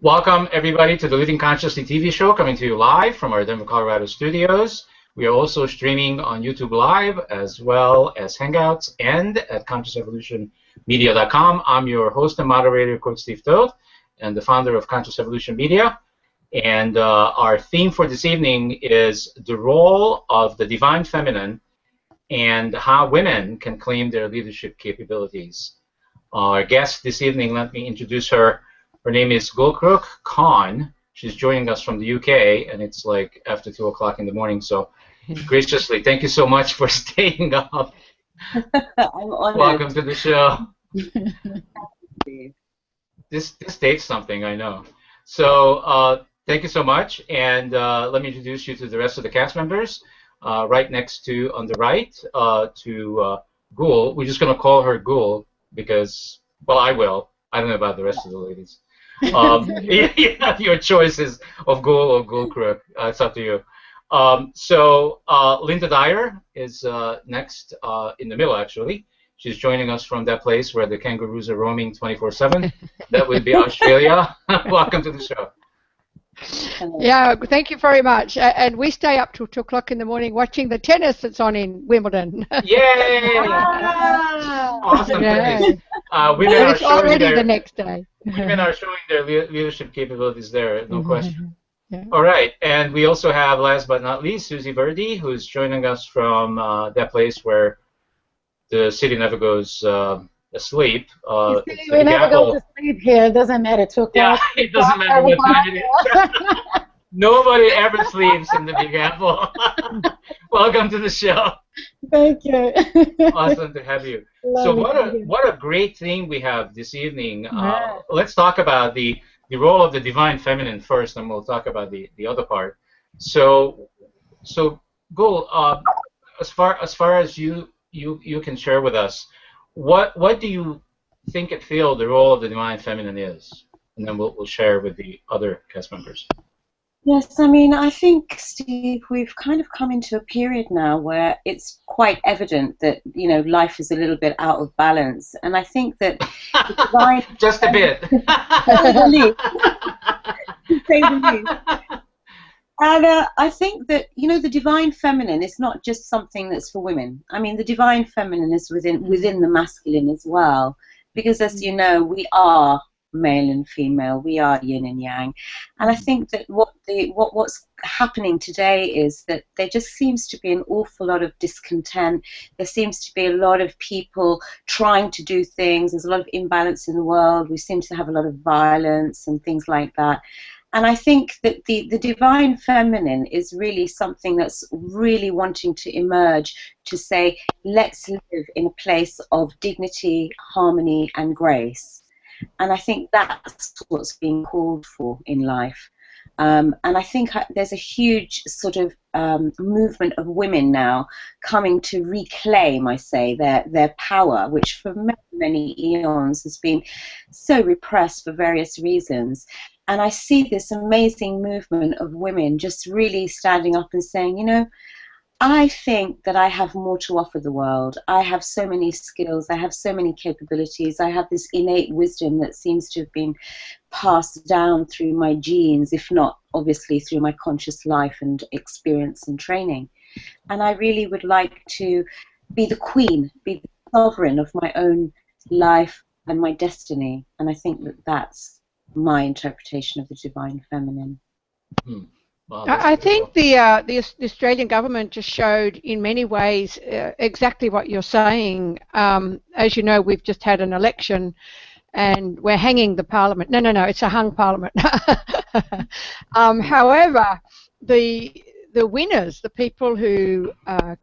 Welcome, everybody, to the Living Consciously TV show coming to you live from our Denver, Colorado studios. We are also streaming on YouTube Live as well as Hangouts and at ConsciousEvolutionMedia.com. I'm your host and moderator, Coach Steve Toth, and the founder of Conscious Evolution Media. And our theme for this evening is the role of the Divine Feminine and how women can claim their leadership capabilities. Our guest this evening, let me introduce her. Her name is Gulkruk Khan. She's joining us from the UK, and it's like after 2 o'clock in the morning. So, graciously, thank you so much for staying up. I'm honored. Welcome to the show. This dates something, I know. So, thank you so much, and let me introduce you to the rest of the cast members. Right next to, on the right, to Gul. We're just going to call her Gul because, well, I will. I don't know about the rest of the ladies. Yeah, your choices of Gul or Gulkruk. It's up to you. So Linda Dyer is next in the middle, actually. She's joining us from that place where the kangaroos are roaming 24/7. That would be Australia. Welcome to the show. Yeah, thank you very much. And we stay up till 2 o'clock in the morning watching the tennis that's on in Wimbledon. Yay! Awesome. Yeah. Women are It's showing already their, the next day. women are showing their leadership capabilities there, no question. Yeah. All right, and we also have, last but not least, Susie Verdi, who's joining us from that place where the city never goes asleep. We never go to sleep here. It doesn't matter. 2 o'clock. Yeah, it doesn't matter what time it is. Nobody ever sleeps in the Big Apple. Welcome to the show. Thank you. Awesome to have you. So what a great theme we have this evening. Yeah. Let's talk about the role of the Divine Feminine first, and we'll talk about the other part. So Gul, as far as you can share with us, what do you think and feel the role of the Divine Feminine is? And then we'll share with the other cast members. Yes, I mean, I think, Steve, we've kind of come into a period now where it's quite evident that, you know, life is a little bit out of balance. And I think that the divine... Just a bit. And I think that, you know, the Divine Feminine is not just something that's for women. I mean, the Divine Feminine is within the masculine as well. Because, as you know, we are male and female, we are yin and yang, and I think that what's happening today is that there just seems to be an awful lot of discontent. There seems to be a lot of people trying to do things. There's a lot of imbalance in the world. We seem to have a lot of violence and things like that. And I think that the Divine Feminine is really something that's really wanting to emerge to say, let's live in a place of dignity, harmony, and grace. And I think that's what's being called for in life. And I think there's a huge sort of movement of women now coming to reclaim, I say, their power, which for many, many eons has been so repressed for various reasons. And I see this amazing movement of women just really standing up and saying, you know, I think that I have more to offer the world. I have so many skills. I have so many capabilities. I have this innate wisdom that seems to have been passed down through my genes, if not, obviously, through my conscious life and experience and training. And I really would like to be the queen, be the sovereign of my own life and my destiny. And I think that that's my interpretation of the Divine Feminine. Wow, I think the Australian government just showed in many ways exactly what you're saying. As you know, we've just had an election and we're hanging the parliament. No, it's a hung parliament. However, the winners, the people who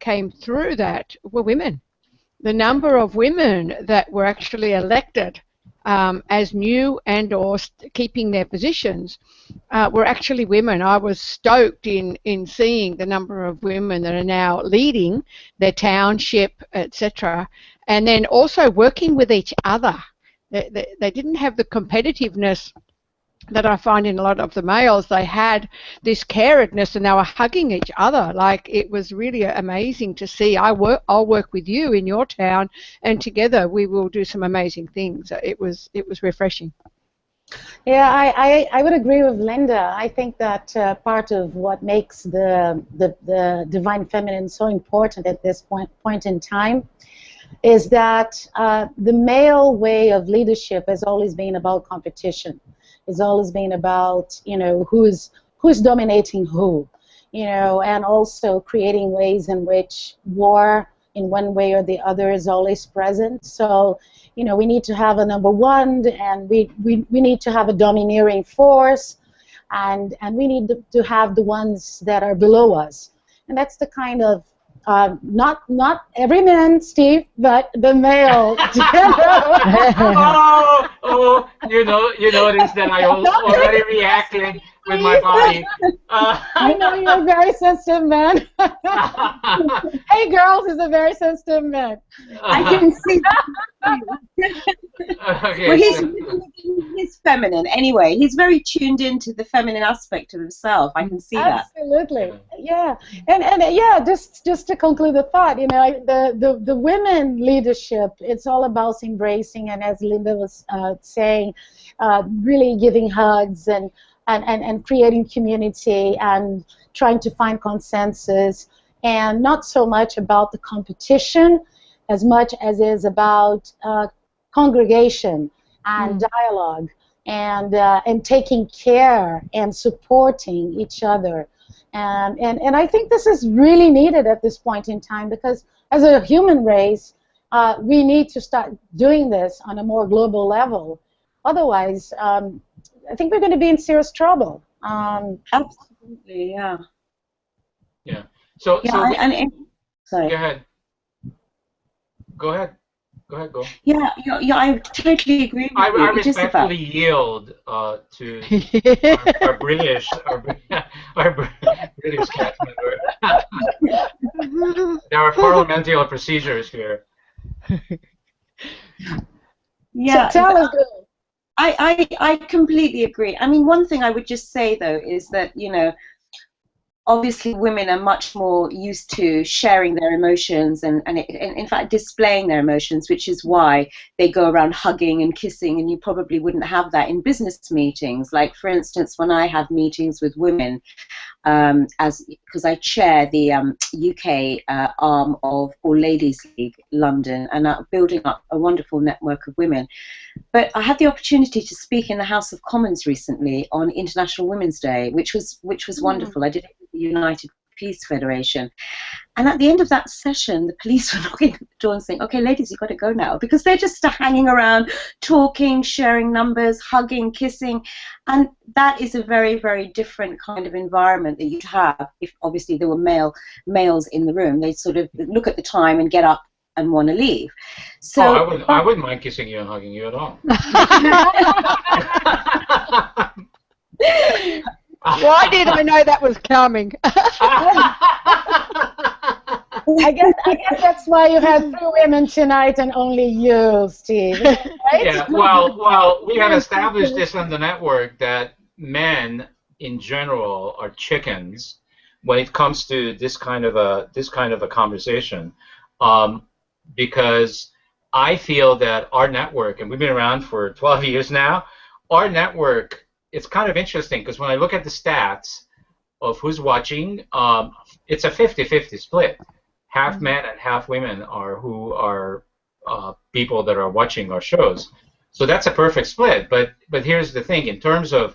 came through that were women. The number of women that were actually elected as new and or keeping their positions were actually women. I was stoked in seeing the number of women that are now leading their township, etc., and then also working with each other. They didn't have the competitiveness that I find in a lot of the males. They had this caredness and they were hugging each other. Like, it was really amazing to see. I'll work with you in your town, and together we will do some amazing things. It was refreshing. Yeah, I would agree with Linda. I think that part of what makes the divine feminine so important at this point in time is that the male way of leadership has always been about competition. It's always been about, who's dominating who, and also creating ways in which war in one way or the other is always present. So, we need to have a number one, and we need to have a domineering force, and we need to have the ones that are below us. And that's the kind of not every man, Steve, but the male. You notice that I already reacted with my body. I know you're a very sensitive man. Hey, girls, he's a very sensitive man. I can see that. Okay, Well, he's feminine anyway. He's very tuned into the feminine aspect of himself. I can see that. Absolutely, yeah. And yeah, just to conclude the thought, the women leadership, it's all about embracing, and as Linda was saying, really giving hugs and creating community and trying to find consensus, and not so much about the competition as much as is about congregation and dialogue and taking care and supporting each other. And I think this is really needed at this point in time, because as a human race, we need to start doing this on a more global level. Otherwise, I think we're going to be in serious trouble. Absolutely, yeah. Yeah. So sorry. Go ahead. Go. Yeah, I totally agree with you. I respectfully yield to our British cast member. There are parliamentary procedures here. Yeah. So tell us. I completely agree. I mean, one thing I would just say, though, is that, obviously women are much more used to sharing their emotions and in fact displaying their emotions, which is why they go around hugging and kissing, and you probably wouldn't have that in business meetings. Like, for instance, when I have meetings with women, because I chair the UK arm of All Ladies League London, and building up a wonderful network of women. But I had the opportunity to speak in the House of Commons recently on International Women's Day, which was wonderful. I did it with the United Peace Federation. And at the end of that session, the police were knocking at the door and saying, "Okay, ladies, you've got to go now," because they're just hanging around, talking, sharing numbers, hugging, kissing. And that is a very, very different kind of environment that you'd have if obviously there were males in the room. They sort of look at the time and get up and want to leave. So I wouldn't mind kissing you and hugging you at all. Why did I know that was coming? I guess that's why you have 3 women tonight and only you, Steve. Right? Yeah, well, we have established this on the network that men in general are chickens when it comes to this kind of a conversation, because I feel that our network, and we've been around for 12 years now, our network, it's kind of interesting because when I look at the stats of who's watching, it's a 50-50 split. Half men and half women are people that are watching our shows. So that's a perfect split. But here's the thing: in terms of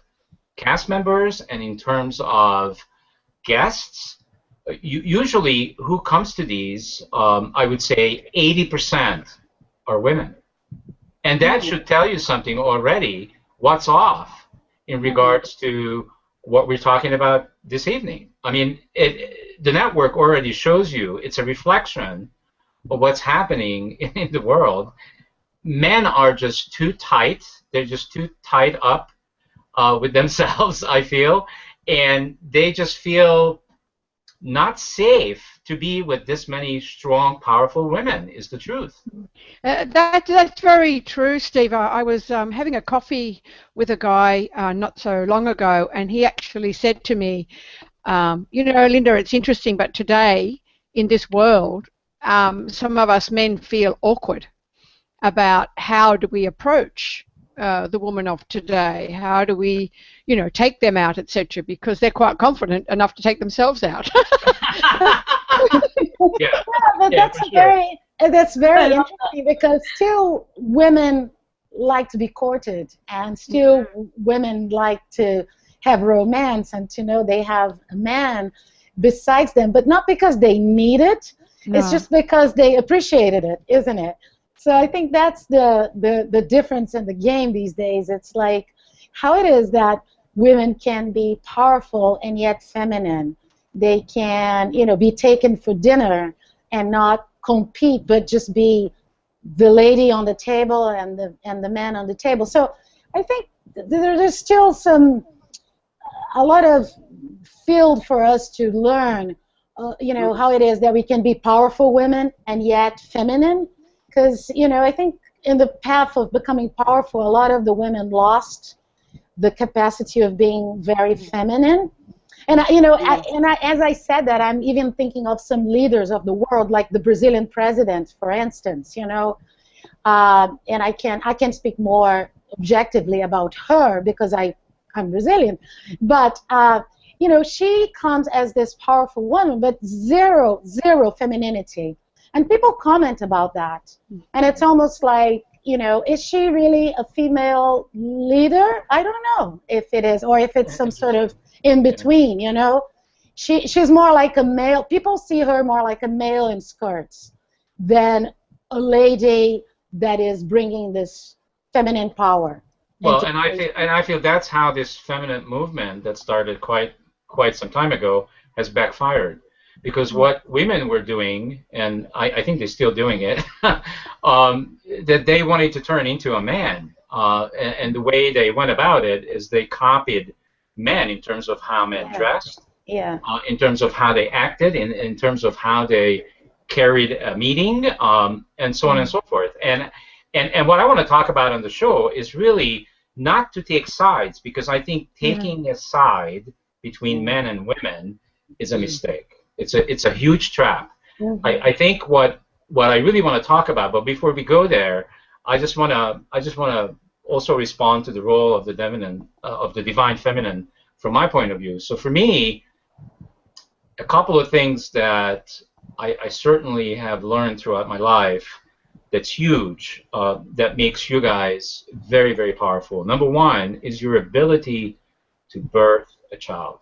cast members and in terms of guests, usually who comes to these, I would say 80% are women, and that should tell you something already. What's off in regards to what we're talking about this evening? I mean, the network already shows you it's a reflection of what's happening in the world. Men are just too tight. They're just too tied up with themselves, I feel, and they just feel not safe to be with this many strong, powerful women, is the truth. That's very true, Steve. I was having a coffee with a guy not so long ago, and he actually said to me, Linda, it's interesting, but today in this world, some of us men feel awkward about how do we approach the woman of today? How do we, take them out, etc.? Because they're quite confident enough to take themselves out. Yeah, but yeah, that's for sure. that's very interesting because still women like to be courted, and still women like to have romance and to know they have a man besides them, but not because they need it. No. It's just because they appreciated it, isn't it? So I think that's the difference in the game these days. It's like how it is that women can be powerful and yet feminine. They can, be taken for dinner and not compete, but just be the lady on the table and the man on the table. So I think there's still a lot of field for us to learn. How it is that we can be powerful women and yet feminine. Because I think in the path of becoming powerful, a lot of the women lost the capacity of being very feminine. And as I said that, I'm even thinking of some leaders of the world, like the Brazilian president, for instance. And I can speak more objectively about her because I'm Brazilian. But she comes as this powerful woman, but zero femininity. And people comment about that. And it's almost like, is she really a female leader? I don't know if it is, or if it's some sort of in between, She's more like a male. People see her more like a male in skirts than a lady that is bringing this feminine power. Well, and I feel that's how this feminine movement that started quite some time ago has backfired. Because what women were doing, and I think they're still doing it, that they wanted to turn into a man. And the way they went about it is they copied men in terms of how men dressed, in terms of how they acted, in terms of how they carried a meeting, and so on and so forth. And what I want to talk about on the show is really not to take sides, because I think taking a side between men and women is a mistake. It's a huge trap. I think what I really want to talk about, but before we go there, I just want to also respond to the role of the divine feminine from my point of view. So for me, a couple of things that I certainly have learned throughout my life that's huge, that makes you guys very, very powerful. Number one is your ability to birth a child.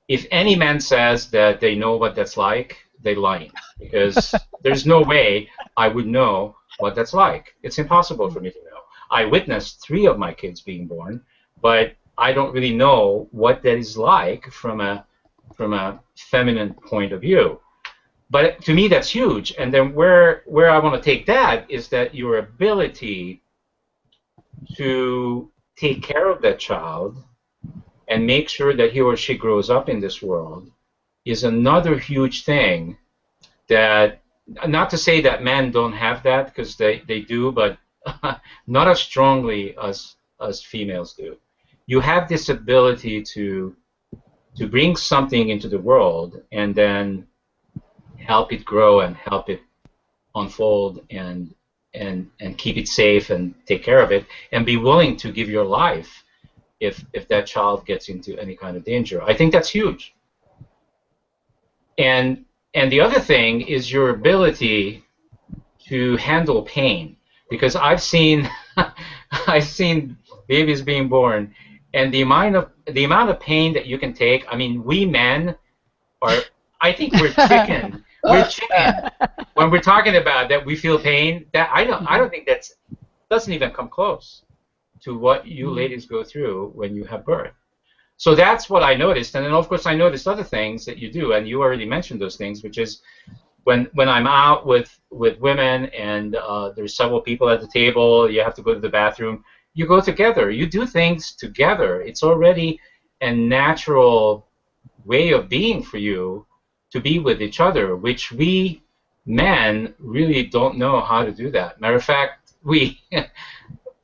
If any man says that they know what that's like, they're lying, because there's no way I would know what that's like. It's impossible for me to know. I witnessed 3 of my kids being born, but I don't really know what that is like from a feminine point of view. But to me, that's huge. And then where I want to take that is that your ability to take care of that child and make sure that he or she grows up in this world is another huge thing. That, not to say that men don't have that, because they do, but not as strongly as females do. You have this ability to bring something into the world and then help it grow and help it unfold and keep it safe and take care of it and be willing to give your life if that child gets into any kind of danger. I think that's huge. And the other thing is your ability to handle pain, because I've seen babies being born, and the amount of pain that you can take. I mean, we men are, I think we're chicken. We're chicken when we're talking about that we feel pain. That I don't think doesn't even come close to what you ladies go through when you have birth. So that's what I noticed, and then of course I noticed other things that you do, and you already mentioned those things, which is when I'm out with women and there's several people at the table, you have to go to the bathroom, you go together, you do things together. It's already a natural way of being for you to be with each other, which we men really don't know how to do that. Matter of fact,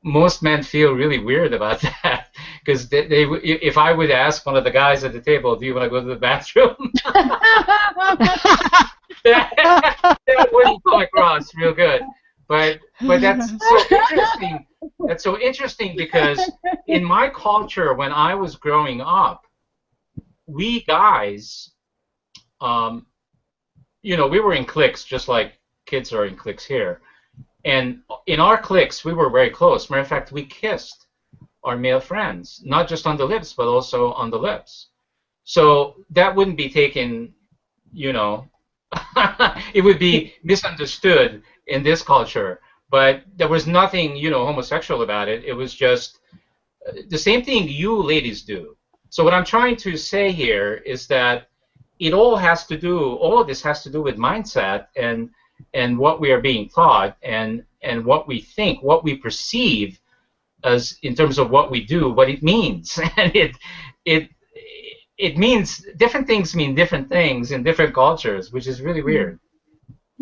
most men feel really weird about that, because if I would ask one of the guys at the table, do you want to go to the bathroom? that wouldn't come across real good. But that's so interesting That's so interesting because in my culture, when I was growing up, we guys, um, we were in cliques just like kids are in cliques here. And in our cliques, we were very close. Matter of fact, we kissed our male friends, not just on the lips, but also on the lips. So that wouldn't be taken, it would be misunderstood in this culture. But there was nothing, homosexual about it. It was just the same thing you ladies do. So what I'm trying to say here is that all of this has to do with mindset and what we are being taught and what we think, what we perceive as in terms of what we do, what it means. And it means different things mean different things in different cultures, which is really weird.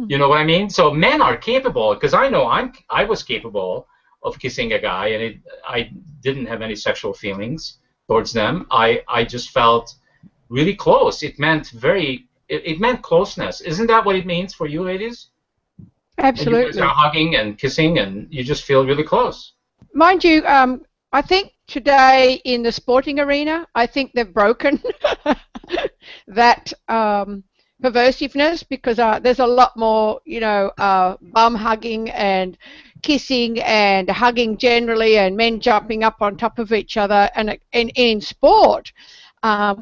You know what I mean? So men are capable, because I know I was capable of kissing a guy, and I didn't have any sexual feelings towards them. I just felt really close. It meant it meant closeness. Isn't that what it means for you ladies? Absolutely. And you guys are hugging and kissing, and you just feel really close. Mind you, I think today in the sporting arena, I think they've broken that perversiveness, because there's a lot more, bum hugging and kissing and hugging generally, and men jumping up on top of each other. And in sport,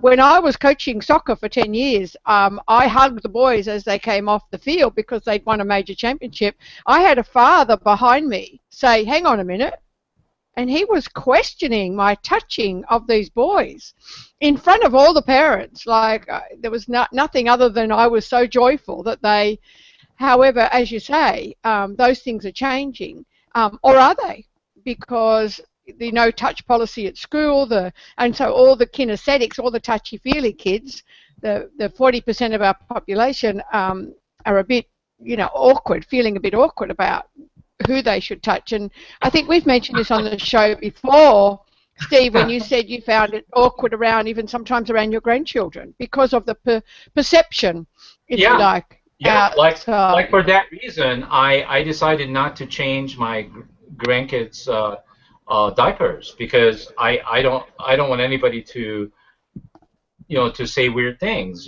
when I was coaching soccer for 10 years, I hugged the boys as they came off the field because they'd won a major championship. I had a father behind me say, "Hang on a minute." And he was questioning my touching of these boys in front of all the parents. Like, there was nothing other than I was so joyful that they, however, as you say, those things are changing. Or are they? Because the no touch policy at school, and so all the kinesthetics, all the touchy-feely kids, the 40% of our population are a bit, awkward, feeling a bit awkward about who they should touch. And I think we've mentioned this on the show before, Steve, when you said you found it awkward even sometimes around your grandchildren because of the perception, if you like. Yeah, like for that reason, I decided not to change my grandkids' diapers, because I don't want anybody to to say weird things,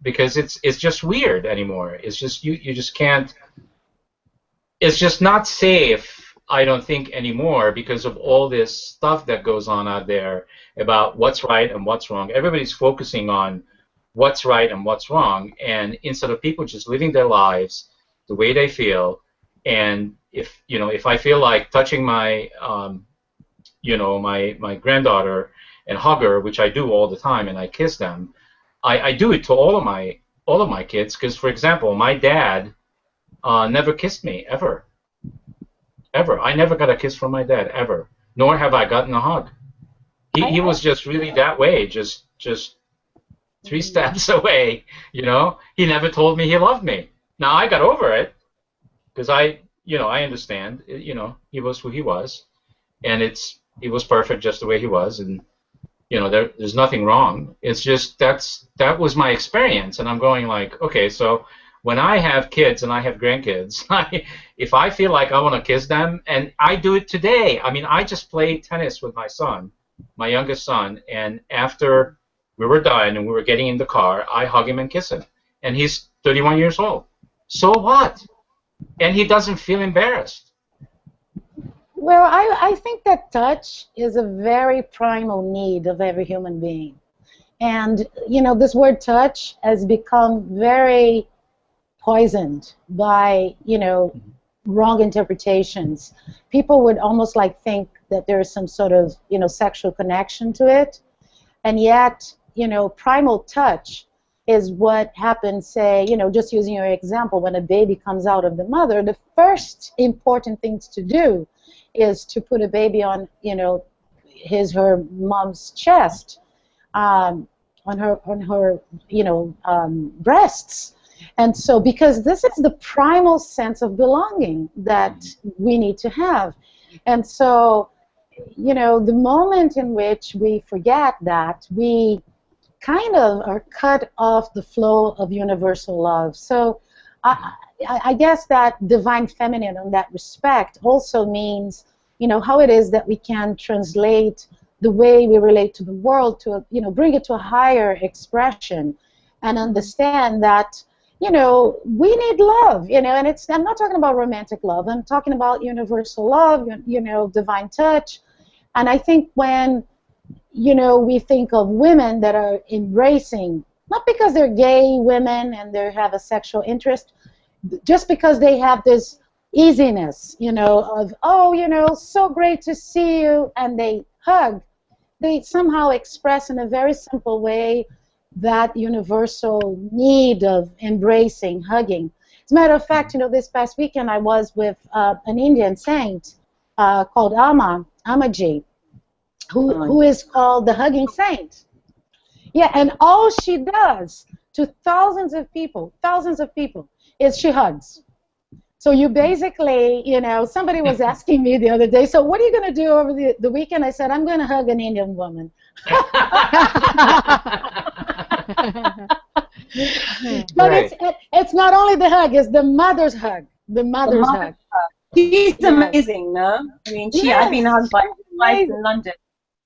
because it's just weird anymore. It's just you just can't. It's just not safe, I don't think, anymore, because of all this stuff that goes on out there about what's right and what's wrong. Everybody's focusing on what's right and what's wrong, and instead of people just living their lives the way they feel. And if I feel like touching my my granddaughter and hug her, which I do all the time, and I kiss them, I do it to all of my kids, because, for example, my dad never kissed me, ever. I never got a kiss from my dad, ever. Nor have I gotten a hug. He was just really that way, just 3 steps away, He never told me he loved me. Now, I got over it, because I understand, he was who he was, and he was perfect just the way he was, and, there's nothing wrong. It's just that was my experience, and I'm going like, okay, so when I have kids and I have grandkids, if I feel like I want to kiss them, and I do it today. I mean, I just played tennis with my son, my youngest son, and after we were done and we were getting in the car, I hug him and kiss him. And he's 31 years old. So what? And he doesn't feel embarrassed. Well, I think that touch is a very primal need of every human being. And, this word touch has become very poisoned by, wrong interpretations. People would almost like think that there is some sort of, sexual connection to it. And yet, primal touch is what happens, say, just using your example, when a baby comes out of the mother, the first important things to do is to put a baby on, her mom's chest, on her breasts. And so, because this is the primal sense of belonging that we need to have. And so, the moment in which we forget that, we kind of are cut off the flow of universal love. So I guess that divine feminine in that respect also means how it is that we can translate the way we relate to the world to, bring it to a higher expression, and understand that, we need love, and I'm not talking about romantic love. I'm talking about universal love, divine touch. And I think when, we think of women that are embracing, not because they're gay women and they have a sexual interest, just because they have this easiness, of, oh, so great to see you, and they hug, they somehow express in a very simple way that universal need of embracing, hugging. As a matter of fact, this past weekend I was with an Indian saint called Amaji, who is called the Hugging Saint. Yeah, and all she does to thousands of people, is she hugs. So you basically, somebody was asking me the other day, so what are you going to do over the weekend? I said, I'm going to hug an Indian woman. But Right. it's not only the hug, it's the mother's hug. The mother's hug. She's Yes. amazing, no? I mean, I've been Yes, hugged by she's wife amazing. in London.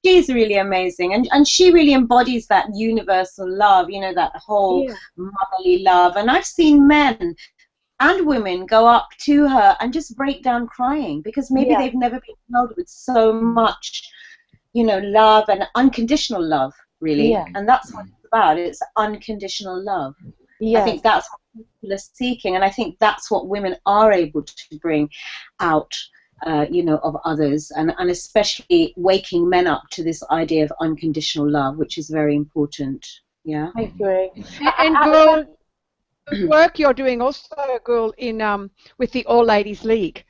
She's really amazing, and she really embodies that universal love, that whole Yeah. motherly love. And I've seen men and women go up to her and just break down crying because maybe Yeah. they've never been held with so much, love and unconditional love, really. Yeah. And that's what it's about. It's unconditional love. I Yes. think that's what people are seeking, and I think that's what women are able to bring out, of others, and especially waking men up to this idea of unconditional love, which is very important. Yeah. I agree. And Gul, the work you're doing also, Gul, in with the All Ladies League,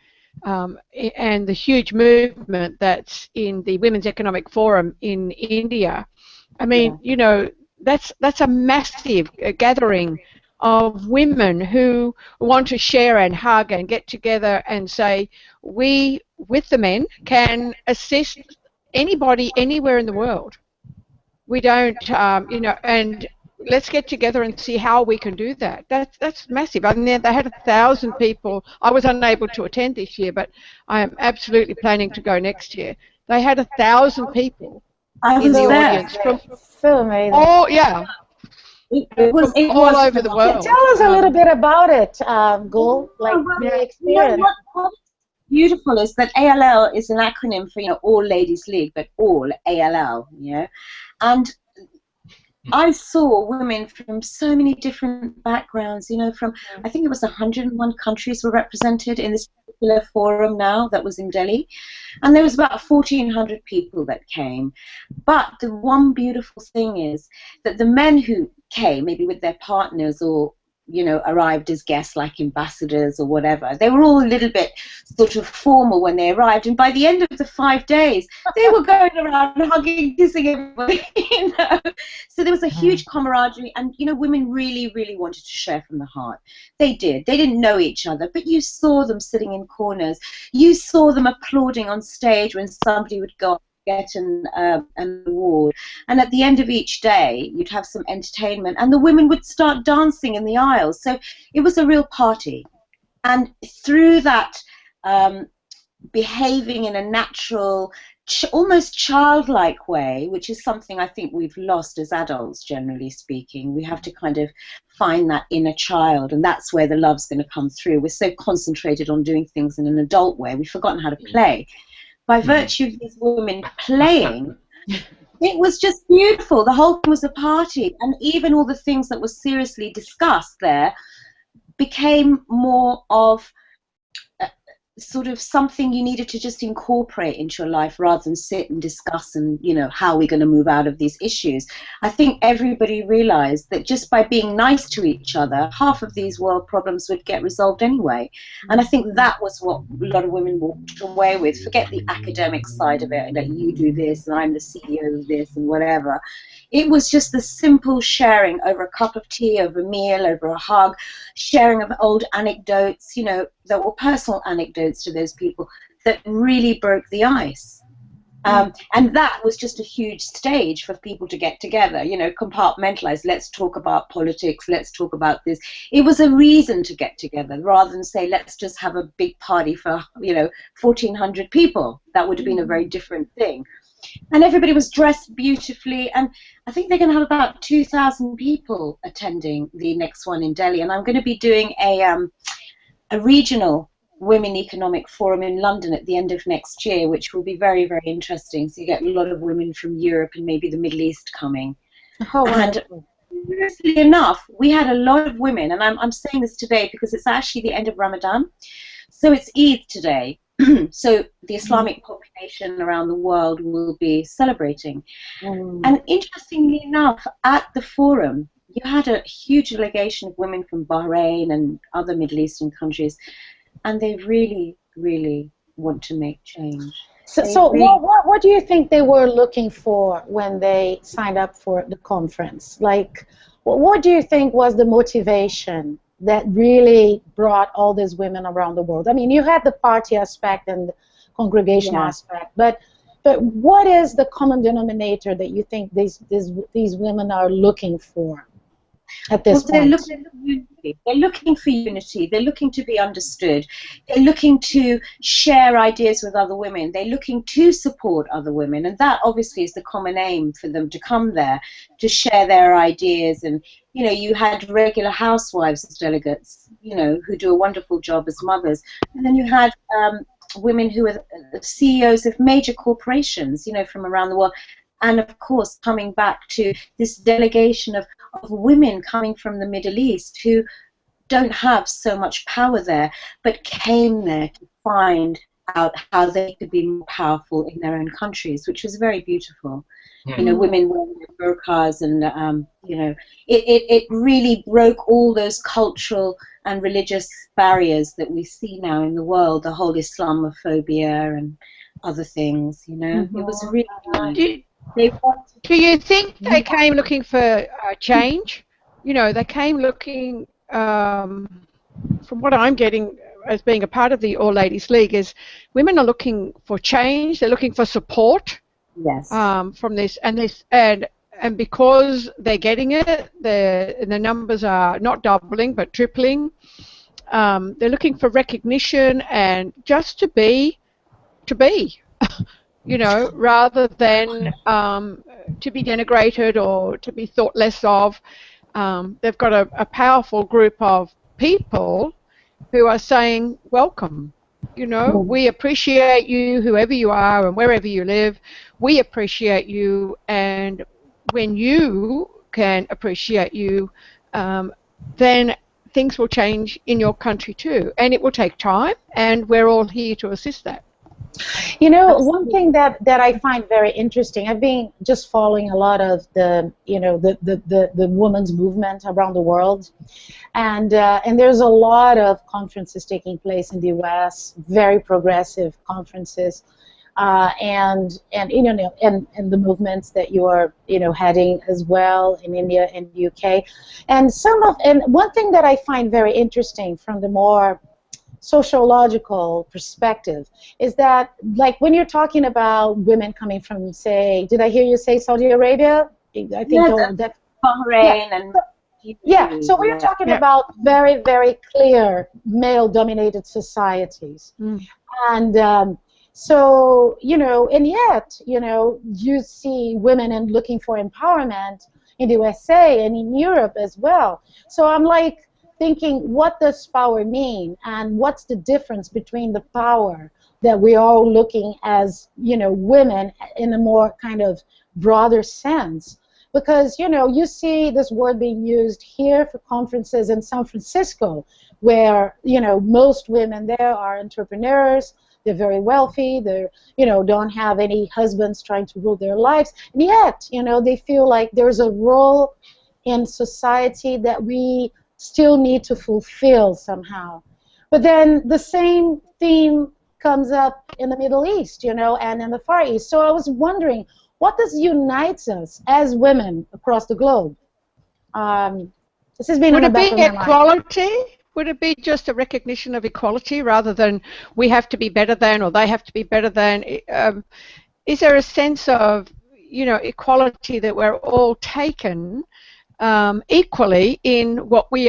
and the huge movement that's in the Women's Economic Forum in India. I mean, that's a massive gathering of women who want to share and hug and get together and say, we, with the men, can assist anybody anywhere in the world. We don't, and let's get together and see how we can do that. That's massive. I mean, they had 1,000 people. I was unable to attend this year, but I am absolutely planning to go next year. They had 1,000 people I in was the there. audience from So amazing. all, yeah, It was all over the world. Tell us a little bit about it, Gul, like well, your You know experience. what's beautiful is that ALL is an acronym for All Ladies League, but all ALL, and I saw women from so many different backgrounds, from, I think it was 101 countries were represented in this particular forum now that was in Delhi, and there was about 1,400 people that came. But the one beautiful thing is that the men who came, maybe with their partners or arrived as guests like ambassadors or whatever, they were all a little bit sort of formal when they arrived, and by the end of the 5 days they were going around hugging, kissing everybody. So there was a huge camaraderie, and women really, really wanted to share from the heart. They did. They didn't know each other, but you saw them sitting in corners. You saw them applauding on stage when somebody would go get an award, and at the end of each day you'd have some entertainment, and the women would start dancing in the aisles. So it was a real party, and through that behaving in a natural, almost childlike way, which is something I think we've lost as adults, generally speaking. We have to kind of find that inner child, and that's where the love's going to come through. We're so concentrated on doing things in an adult way, we've forgotten how to play. By virtue of these women playing, it was just beautiful. The whole thing was a party, and even all the things that were seriously discussed there became more of sort of something you needed to just incorporate into your life rather than sit and discuss and how we're going to move out of these issues. I think everybody realized that just by being nice to each other, half of these world problems would get resolved anyway. And I think that was what a lot of women walked away with. Forget the academic side of it, that you do this and I'm the CEO of this and whatever. It was just the simple sharing over a cup of tea, over a meal, over a hug, sharing of old anecdotes, that were personal anecdotes to those people that really broke the ice. And that was just a huge stage for people to get together, compartmentalize. Let's talk about politics. Let's talk about this. It was a reason to get together rather than say, let's just have a big party for, 1,400 people. That would have been a very different thing. And everybody was dressed beautifully. And I think they're going to have about 2,000 people attending the next one in Delhi. And I'm going to be doing a regional Women Economic Forum in London at the end of next year, which will be very, very interesting. So you get a lot of women from Europe and maybe the Middle East coming. Oh, and curiously enough, we had a lot of women, and I'm saying this today because it's actually the end of Ramadan. So it's Eid today. So the Islamic population around the world will be celebrating. And interestingly enough, at the forum, you had a huge delegation of women from Bahrain and other Middle Eastern countries. And they really, really want to make change. So what do you think they were looking for when they signed up for the conference? Like, what do you think was the motivation that really brought all these women around the world? I mean, you had the party aspect and the congregation aspect, but what is the common denominator that you think these women are looking for at this point? They're looking for unity. They're looking to be understood. They're looking to share ideas with other women. They're looking to support other women. And that obviously is the common aim for them to come there, to share their ideas. And, you had regular housewives as delegates, who do a wonderful job as mothers. And then you had women who are CEOs of major corporations, from around the world. And, of course, coming back to this delegation of women coming from the Middle East who don't have so much power there, but came there to find out how they could be more powerful in their own countries, which was very beautiful. Women wearing their burqas and, it really broke all those cultural and religious barriers that we see now in the world, the whole Islamophobia and other things, It was really nice. Do you think they came looking for change? They came looking, from what I'm getting as being a part of the All Ladies League, is women are looking for change. They're looking for support. Yes. From this and because they're getting it, the numbers are not doubling but tripling. They're looking for recognition and just to be. Rather than to be denigrated or to be thought less of. They've got a powerful group of people who are saying, welcome. We appreciate you, whoever you are and wherever you live. We appreciate you, and when you can appreciate you, then things will change in your country too. And it will take time, and we're all here to assist that. One thing that I find very interesting, I've been just following a lot of the women's movement around the world, and there's a lot of conferences taking place in the U.S., very progressive conferences, and the movements that you are heading as well in India and the UK, and one thing that I find very interesting from the more sociological perspective is that, like, when you're talking about women coming from, say, did I hear you say Saudi Arabia? I think that Bahrain and so we're talking about very, very clear male-dominated societies, and so and yet you see women and looking for empowerment in the USA and in Europe as well. So I'm like thinking, what does power mean, and what's the difference between the power that we are all looking as, women in a more kind of broader sense? Because, you see this word being used here for conferences in San Francisco, where, most women there are entrepreneurs, they're very wealthy, they're, don't have any husbands trying to rule their lives, and yet, they feel like there's a role in society that we still need to fulfill somehow. But then the same theme comes up in the Middle East, and in the Far East. So I was wondering, what does unite us as women across the globe? This has been Would it be equality? Would it be just a recognition of equality rather than we have to be better than or they have to be better than? is there a sense of, you know, equality, that we're all taken equally in what we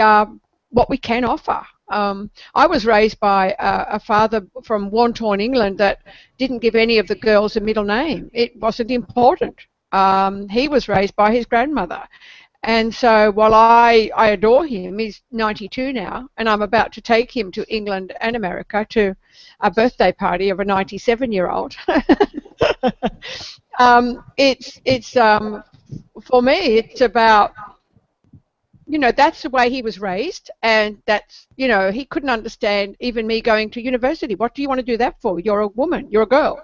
can offer? I was raised by a father from Wantorn, England, that didn't give any of the girls a middle name. It wasn't important. He was raised by his grandmother. And so while I adore him, he's 92 now, and I'm about to take him to England and America to a birthday party of a 97-year-old. For me, it's about, you know, that's the way he was raised, and that's, you know, he couldn't understand even me going to university. What do you want to do that for? You're a woman, you're a girl.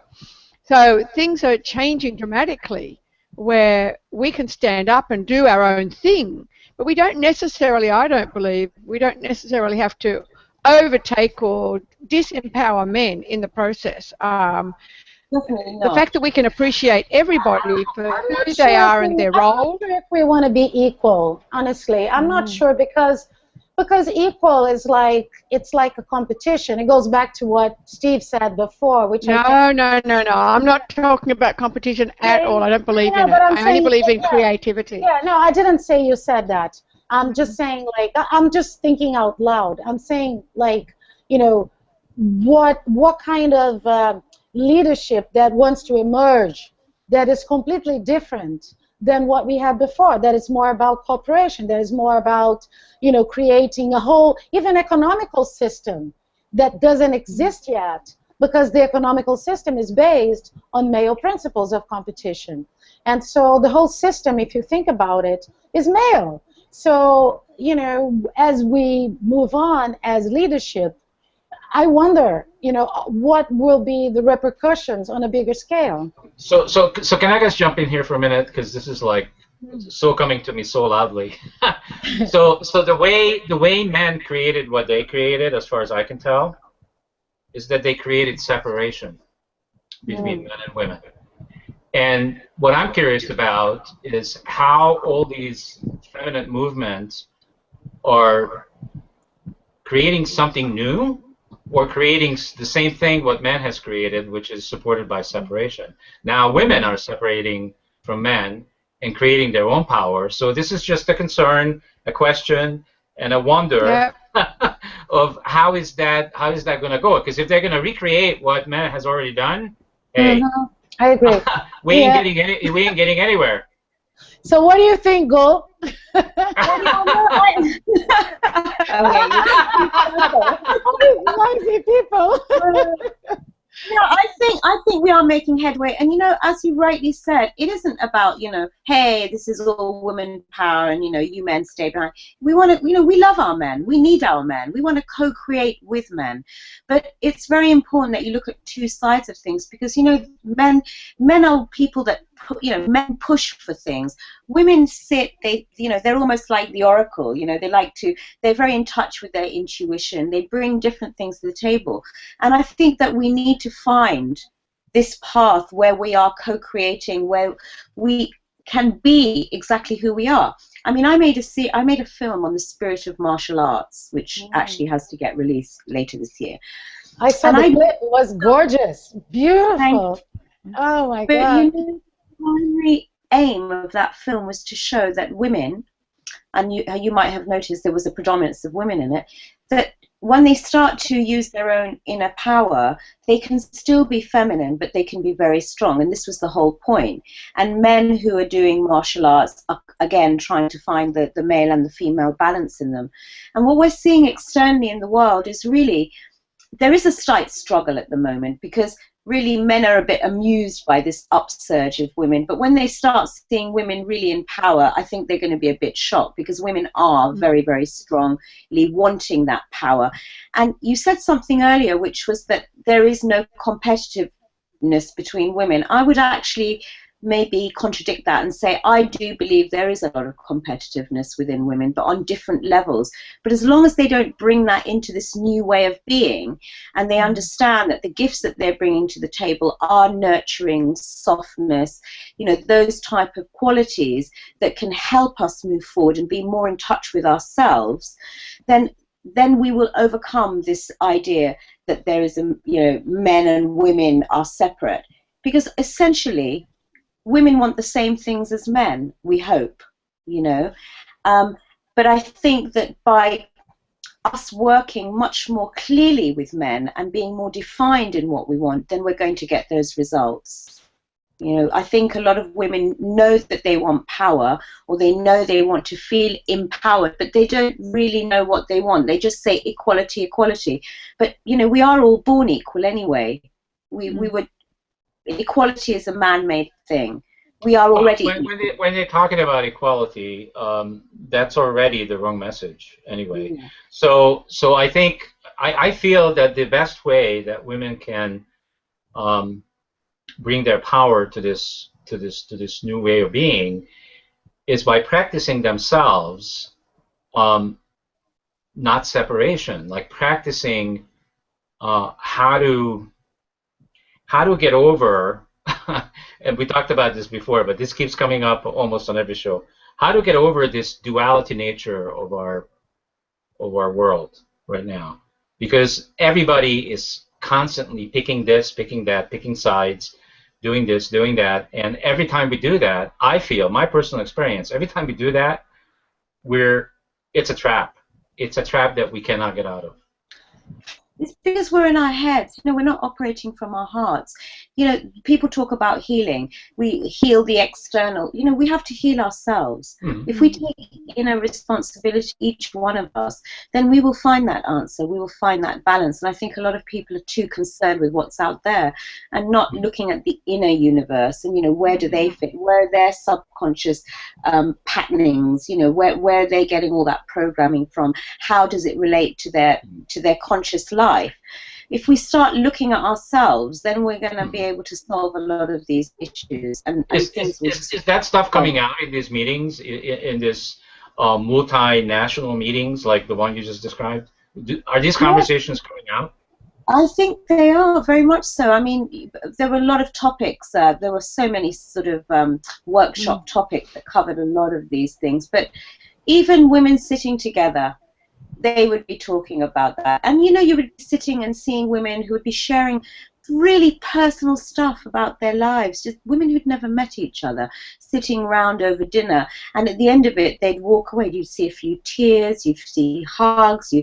So things are changing dramatically, where we can stand up and do our own thing, but we don't necessarily, I don't believe, we don't necessarily have to overtake or disempower men in the process. Definitely not. The fact that we can appreciate everybody for who they are and their role. I'm not sure if we want to be equal, honestly. I'm not sure, because equal is like, it's like a competition. It goes back to what Steve said before, which No. I'm not talking about competition at all. I don't believe in it. I only believe in creativity. Yeah, no, I didn't say you said that. I'm just saying, like, I'm just thinking out loud. I'm saying, like, you know, what kind of leadership that wants to emerge that is completely different than what we had before, that is more about cooperation, that is more about, you know, creating a whole, even economical system that doesn't exist yet, because the economical system is based on male principles of competition. And so the whole system, if you think about it, is male. So, you know, as we move on as leadership, I wonder, you know, what will be the repercussions on a bigger scale. So can I just jump in here for a minute, because this is like so coming to me so loudly. so the way men created what they created, as far as I can tell, is that they created separation between men and women. And what I'm curious about is how all these feminine movements are creating something new, or creating the same thing what man has created, which is supported by separation. Now women are separating from men and creating their own power. So this is just a concern, a question, and a wonder of how is that going to go? Because if they're going to recreate what man has already done, hey, I agree. we ain't getting anywhere. So what do you think, Go? Noisy people. No, I think we are making headway, and you know, as you rightly said, it isn't about, you know, hey, this is all women power, and you know, you men stay behind. We want to, you know, we love our men, we need our men, we want to co-create with men, but it's very important that you look at two sides of things, because you know, men are people that, you know, men push for things. Women sit, they, you know, they're almost like the oracle, you know, they're very in touch with their intuition, they bring different things to the table, and I think that we need to find this path where we are co-creating, where we can be exactly who we are. I mean, I made a film on the spirit of martial arts, which actually has to get released later this year. I saw the clip. It was gorgeous, beautiful. Oh my God! You know, the primary aim of that film was to show that women, and you might have noticed there was a predominance of women in it, that when they start to use their own inner power, they can still be feminine, but they can be very strong, and this was the whole point. And men who are doing martial arts are, again, trying to find the male and the female balance in them. And what we're seeing externally in the world is really, there is a slight struggle at the moment, because really men are a bit amused by this upsurge of women, but when they start seeing women really in power, I think they're going to be a bit shocked, because women are very, very strongly wanting that power. And you said something earlier, which was that there is no competitiveness between women. I would actually maybe contradict that and say I do believe there is a lot of competitiveness within women, but on different levels. But as long as they don't bring that into this new way of being, and they understand that the gifts that they're bringing to the table are nurturing, softness, you know, those type of qualities that can help us move forward and be more in touch with ourselves, then we will overcome this idea that there is a, you know, men and women are separate. because essentially women want the same things as men, we hope, you know. But I think that by us working much more clearly with men and being more defined in what we want, then we're going to get those results. You know, I think a lot of women know that they want power, or they know they want to feel empowered, but they don't really know what they want. They just say equality, equality. But, you know, we are all born equal anyway. We were, equality is a man-made thing. We are already when they're talking about equality, that's already the wrong message anyway. Yeah. So I think I feel that the best way that women can bring their power to this new way of being is by practicing themselves, not separation, like practicing how to get over. And we talked about this before, but this keeps coming up almost on every show. How to get over this duality nature of our world right now, because everybody is constantly picking this, picking that, picking sides, doing this, doing that, and every time we do that, I feel, my personal experience, every time we do that, it's a trap. It's a trap that we cannot get out of. It's because we're in our heads. You know, we're not operating from our hearts. You know, people talk about healing. We heal the external. You know, we have to heal ourselves. Mm-hmm. If we take, you know, responsibility, each one of us, then we will find that answer. We will find that balance. And I think a lot of people are too concerned with what's out there and not looking at the inner universe. And, you know, where do they fit? Where are their subconscious patternings? You know, where are they getting all that programming from? How does it relate to their conscious life? If we start looking at ourselves, then we're going to be able to solve a lot of these issues. And is that stuff coming out in these meetings, in this multinational meetings like the one you just described? Are these conversations coming out? I think they are, very much so. I mean, there were a lot of topics. There were so many sort of workshop topics that covered a lot of these things. But even women sitting together, they would be talking about that. And, you know, you would be sitting and seeing women who would be sharing really personal stuff about their lives, just women who'd never met each other, sitting around over dinner. And at the end of it, they'd walk away. You'd see a few tears, you'd see hugs.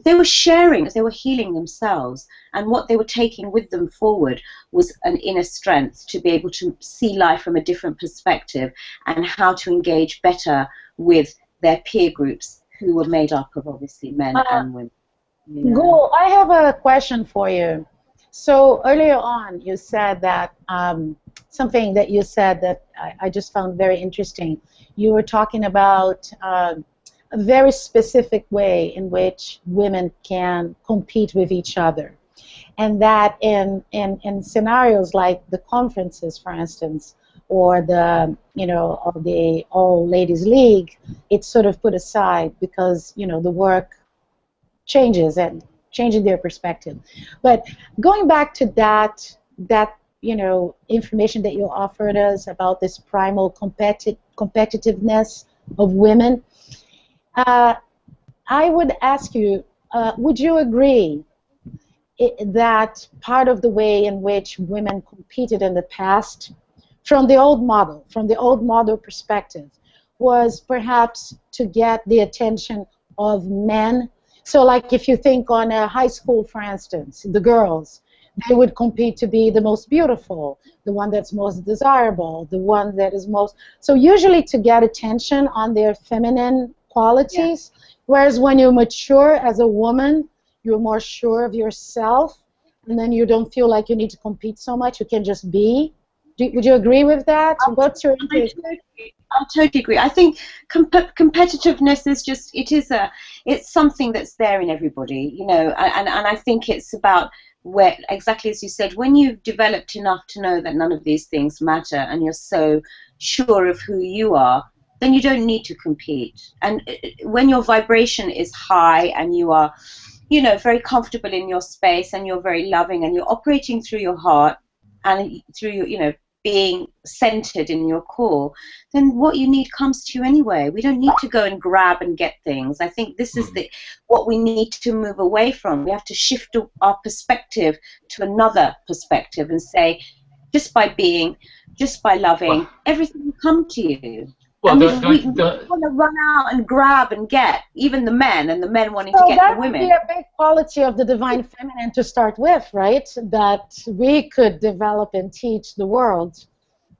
They were sharing, they were healing themselves. And what they were taking with them forward was an inner strength to be able to see life from a different perspective and how to engage better with their peer groups, who were made up of obviously men and women. Yeah. Gul, I have a question for you. So earlier on, you said that something that you said that I just found very interesting. You were talking about a very specific way in which women can compete with each other, and that in scenarios like the conferences, for instance, or the, you know, of the All Ladies League, it's sort of put aside because, you know, the work changes and changing their perspective. But going back to that you know, information that you offered us about this primal competitiveness of women, I would ask you, would you agree that part of the way in which women competed in the past, from the old model perspective, was perhaps to get the attention of men? So like if you think on a high school, for instance, the girls, they would compete to be the most beautiful, the one that's most desirable, the one that is most, so usually to get attention on their feminine qualities, whereas when you mature as a woman, you're more sure of yourself, and then you don't feel like you need to compete so much, you can just be. Would you agree with that? What's your opinion? I totally agree. I think competitiveness is just, it's something that's there in everybody, you know, and I think it's about where, exactly as you said, when you've developed enough to know that none of these things matter and you're so sure of who you are, then you don't need to compete. And when your vibration is high and you are, you know, very comfortable in your space and you're very loving and you're operating through your heart and through your, you know, being centered in your core, then what you need comes to you anyway. We don't need to go and grab and get things. I think this is what we need to move away from. We have to shift our perspective to another perspective and say, just by being, just by loving, everything will come to you. Well, and we want to run out and grab and get, even the men, and the men wanting to get the women. So that would be a big quality of the divine feminine to start with, right? That we could develop and teach the world,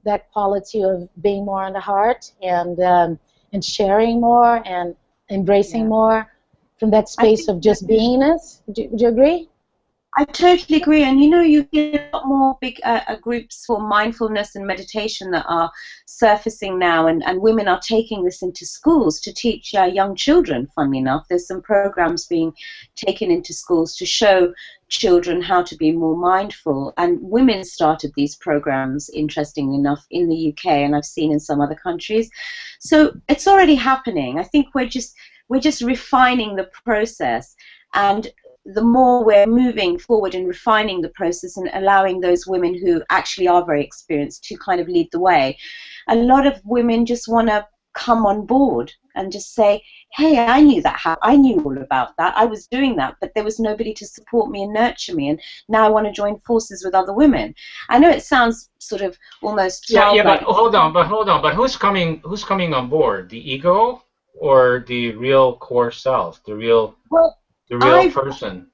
that quality of being more in the heart and sharing more and embracing more from that space of just beingness. Would you agree? I totally agree, and you know, you hear a lot more big groups for mindfulness and meditation that are surfacing now, and women are taking this into schools to teach young children, funnily enough. There's some programs being taken into schools to show children how to be more mindful, and women started these programs, interestingly enough, in the UK, and I've seen in some other countries. So it's already happening. I think we're just refining the process, and the more we're moving forward and refining the process and allowing those women who actually are very experienced to kind of lead the way, a lot of women just want to come on board and just say, hey, I knew that, I knew all about that, I was doing that, but there was nobody to support me and nurture me, and now I want to join forces with other women. I know it sounds sort of almost but hold on, but who's coming on board? The ego or the real core self, the real person?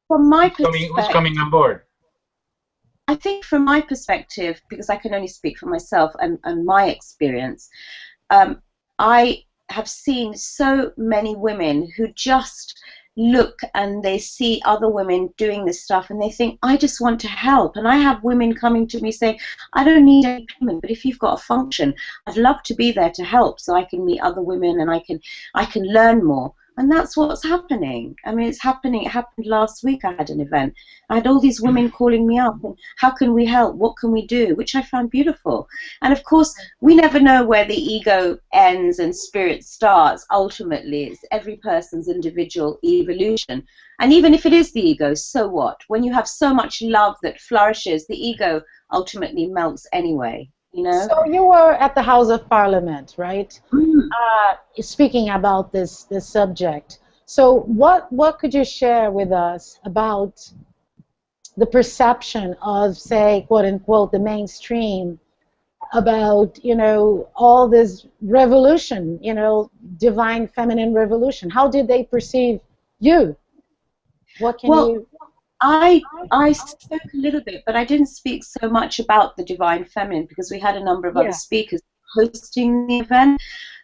From my perspective, who's coming on board? I think from my perspective, because I can only speak for myself and my experience, I have seen so many women who just look and they see other women doing this stuff and they think, I just want to help. And I have women coming to me saying, I don't need any payment, but if you've got a function, I'd love to be there to help so I can meet other women and I can learn more. And that's what's happening. I mean, it's happening. It happened last week. I had an event. I had all these women calling me up, and how can we help? What can we do? Which I found beautiful. And of course, we never know where the ego ends and spirit starts. Ultimately, it's every person's individual evolution. And even if it is the ego, so what? When you have so much love that flourishes, the ego ultimately melts anyway. You know? So you were at the House of Parliament, right? Speaking about this subject. So what could you share with us about the perception of, say, quote unquote, the mainstream about, you know, all this revolution, you know, divine feminine revolution? How did they perceive you? What can you? I spoke a little bit, but I didn't speak so much about the divine feminine because we had a number of other speakers hosting the event.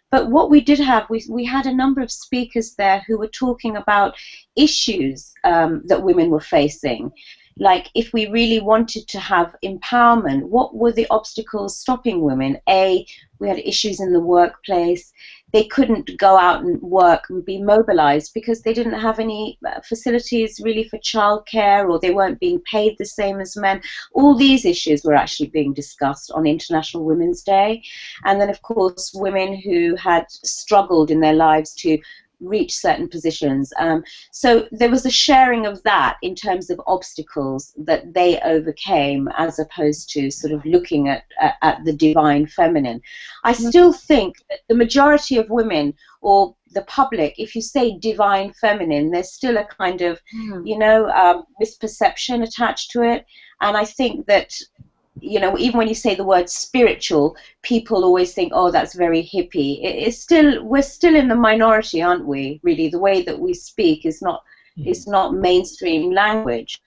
But what we did have, we had a number of speakers there who were talking about issues that women were facing. Like, if we really wanted to have empowerment, what were the obstacles stopping women? We had issues in the workplace. They couldn't go out and work and be mobilized because they didn't have any facilities really for childcare, or they weren't being paid the same as men. All these issues were actually being discussed on International Women's Day. And then, of course, women who had struggled in their lives to reach certain positions. So there was a sharing of that in terms of obstacles that they overcame, as opposed to sort of looking at the divine feminine. I still think that the majority of women, or the public, if you say divine feminine, there's still a kind of, you know, misperception attached to it. And I think that, you know, even when you say the word spiritual, people always think, oh, that's very hippie. We're still in the minority, aren't we? Really, the way that we speak is not mainstream language.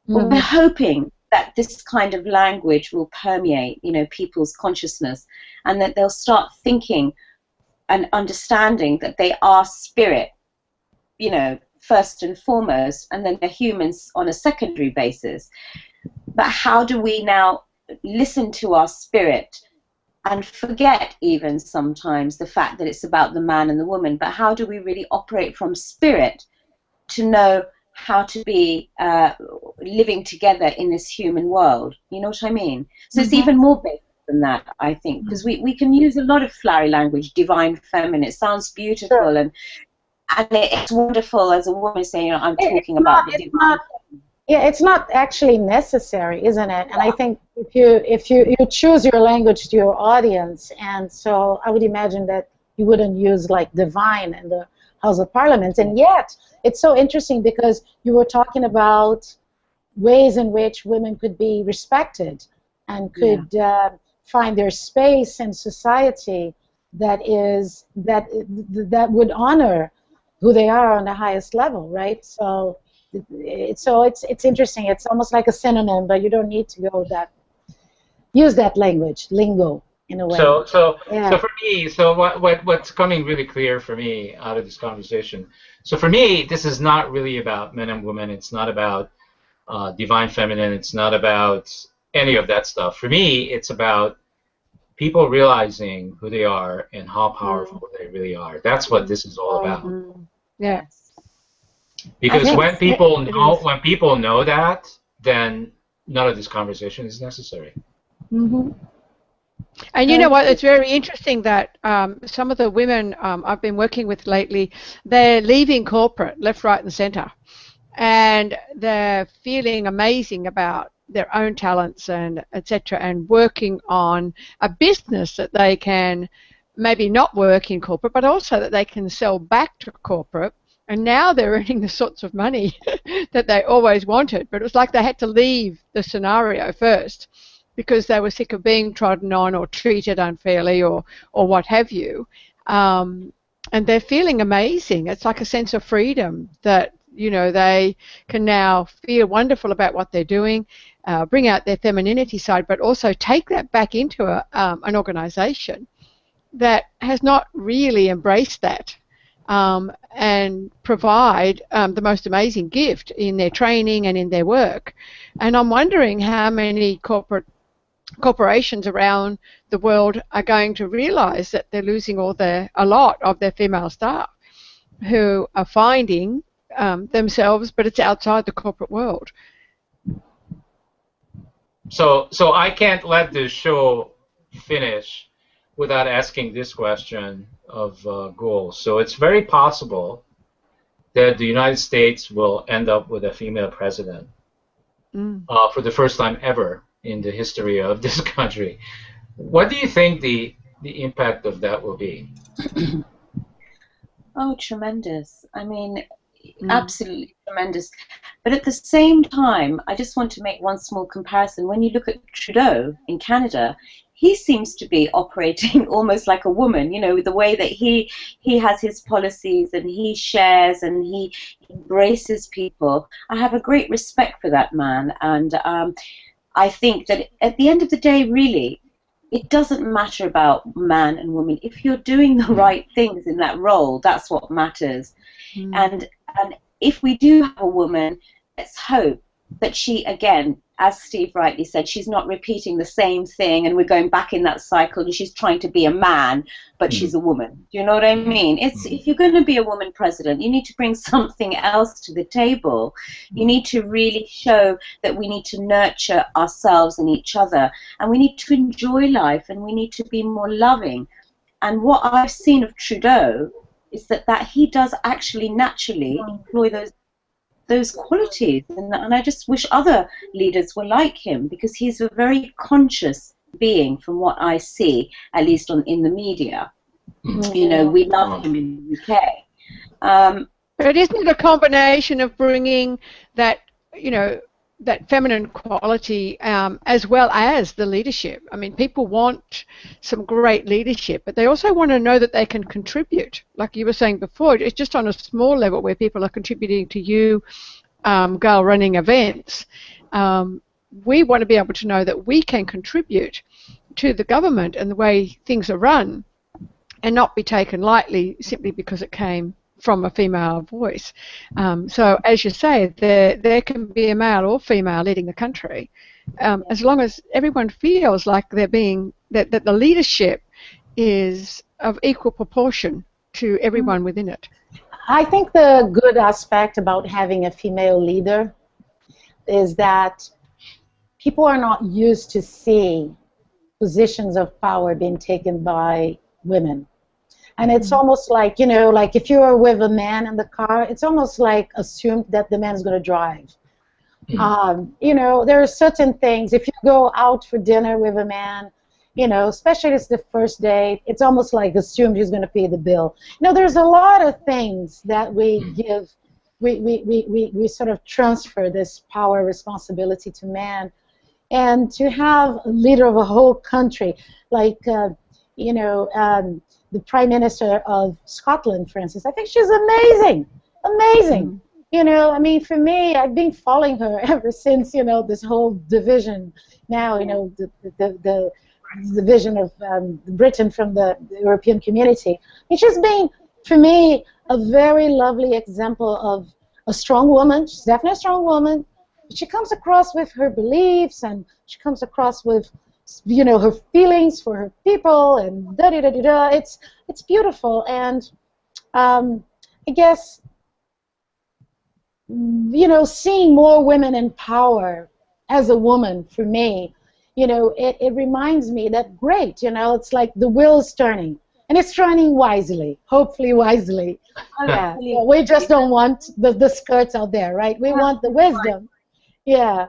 But we're hoping that this kind of language will permeate, you know, people's consciousness, and that they'll start thinking and understanding that they are spirit, you know, first and foremost, and then they're humans on a secondary basis. But how do we now listen to our spirit and forget even sometimes the fact that it's about the man and the woman, but how do we really operate from spirit to know how to be living together in this human world? You know what I mean? So it's even more basic than that, I think, because we can use a lot of flowery language, divine feminine. It sounds beautiful, and it's wonderful as a woman saying, you know, I'm talking about the divine. Yeah, it's not actually necessary, isn't it? And I think if you choose your language to your audience, and so I would imagine that you wouldn't use like divine in the House of Parliament. And yet, it's so interesting because you were talking about ways in which women could be respected. and could find their space in society that would honor who they are on the highest level, right? So it's interesting. It's almost like a synonym, but you don't need to use that language, lingo, in a way. So for me, what's coming really clear for me out of this conversation. So for me, this is not really about men and women. It's not about divine feminine. It's not about any of that stuff. For me, it's about people realizing who they are and how powerful they really are. That's what this is all about. Yes. Because when people know that, then none of this conversation is necessary. Mm-hmm. And you know what? It's very interesting that some of the women I've been working with lately, they're leaving corporate, left, right, and center, and they're feeling amazing about their own talents and etc. and working on a business that they can maybe not work in corporate, but also that they can sell back to corporate. And now they're earning the sorts of money that they always wanted, but it was like they had to leave the scenario first, because they were sick of being trodden on or treated unfairly or what have you. And they're feeling amazing. It's like a sense of freedom that, you know, they can now feel wonderful about what they're doing, bring out their femininity side, but also take that back into an organization that has not really embraced that, and provide the most amazing gift in their training and in their work. And I'm wondering how many corporations around the world are going to realize that they're losing a lot of their female staff who are finding themselves, but it's outside the corporate world. So I can't let this show finish without asking this question of Gul. So it's very possible that the United States will end up with a female president for the first time ever in the history of this country. What do you think the impact of that will be? Oh, tremendous. I mean, absolutely tremendous. But at the same time, I just want to make one small comparison. When you look at Trudeau in Canada, he seems to be operating almost like a woman, you know, with the way that he has his policies and he shares and he embraces people. I have a great respect for that man, and I think that at the end of the day, really, it doesn't matter about man and woman. If you're doing the right things in that role, that's what matters. And if we do have a woman, let's hope that she, again, as Steve rightly said, she's not repeating the same thing and we're going back in that cycle and she's trying to be a man, but she's a woman. Do you know what I mean? If you're going to be a woman president, you need to bring something else to the table. You need to really show that we need to nurture ourselves and each other, and we need to enjoy life, and we need to be more loving. And what I've seen of Trudeau is that he does actually naturally employ those qualities, and I just wish other leaders were like him, because he's a very conscious being from what I see, at least in the media. You know, we love him in the UK. But isn't it a combination of bringing that, you know, that feminine quality as well as the leadership? I mean, people want some great leadership, but they also want to know that they can contribute. Like you were saying before, it's just on a small level where people are contributing to you, Gail, running events. We want to be able to know that we can contribute to the government and the way things are run, and not be taken lightly simply because it came from a female voice. So, as you say, there can be a male or female leading the country, as long as everyone feels like they're being that the leadership is of equal proportion to everyone within it. I think the good aspect about having a female leader is that people are not used to seeing positions of power being taken by women. And it's almost like, you know, like if you're with a man in the car, it's almost like assumed that the man is going to drive. You know, there are certain things. If you go out for dinner with a man, you know, especially if it's the first date, it's almost like assumed he's going to pay the bill. You know, there's a lot of things that we give, we sort of transfer this power responsibility to man. And to have a leader of a whole country, like, the Prime Minister of Scotland, for instance, I think she's amazing, amazing. I mean, for me, I've been following her ever since, this whole division now, the division of Britain from the European community. It's just been, for me, a very lovely example of a strong woman. She's definitely a strong woman. But she comes across with her beliefs, and she comes across with, her feelings for her people, and da-da-da-da-da. It's beautiful. And I guess, seeing more women in power as a woman, for me, it reminds me that, great, it's like the wheel's turning. And it's turning wisely, hopefully wisely. Yeah. We just don't want the skirts out there, right? We want the wisdom. Yeah.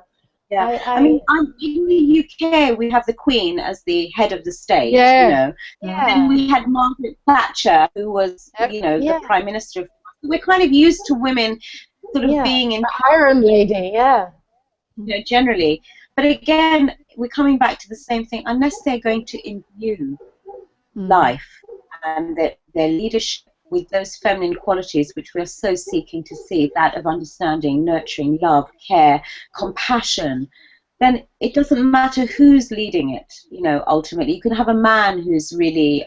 Yeah. I mean, in the UK, we have the Queen as the head of the state, Yeah. And we had Margaret Thatcher, who was, the Prime Minister. We're kind of used to women sort of being in Iron Lady, generally. But again, we're coming back to the same thing. Unless they're going to imbue life and their leadership with those feminine qualities which we are so seeking to see, that of understanding, nurturing, love, care, compassion, then it doesn't matter who's leading it. Ultimately, you can have a man who's really